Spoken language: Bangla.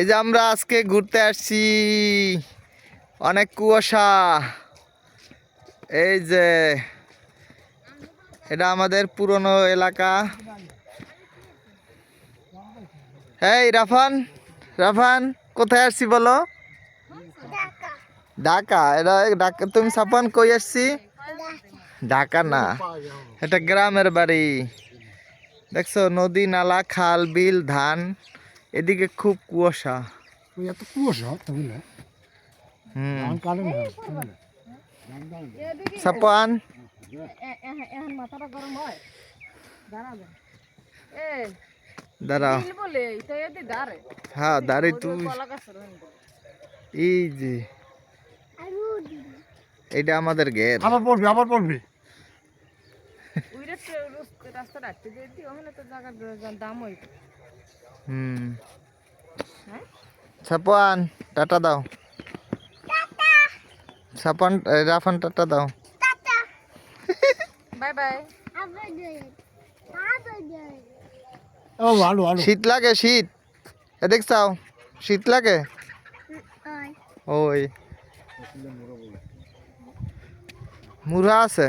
এই যে আমরা আজকে ঘুরতে আসছি, অনেক কুয়াশা। এই যে এটা আমাদের পুরনো এলাকা। এই রাফান, রাফান কোথায় আসছি বলো? ঢাকা। এটা ঢাকা। তুমি সাপান কই আসছি? ঢাকা না, এটা গ্রামের বাড়ি। দেখছো নদী নালা খাল বিল ধান, এদিকে খুব কুয়াশা। এত কুয়াশা তাহলে ধান কাটে না সাপান মাথাটা গরম হয় দাঁড়াবেন দাঁড়াও। বলে এটা এদি দাঁড়ে হ্যাঁ দাঁড়ি তুই। এই যে এটা আমাদের গেট। আবার পড়বি রাস্তা রাখতে দিয়েছি ওখানে তো জায়গার দাম হইতো। সাপান টাটা দাও। সাপান রাফান টাটা দাও। Bye bye. আলু আলু শীত লাগে? শীত এদিক চাও, শীত লাগে? ওই মুড়া আছে।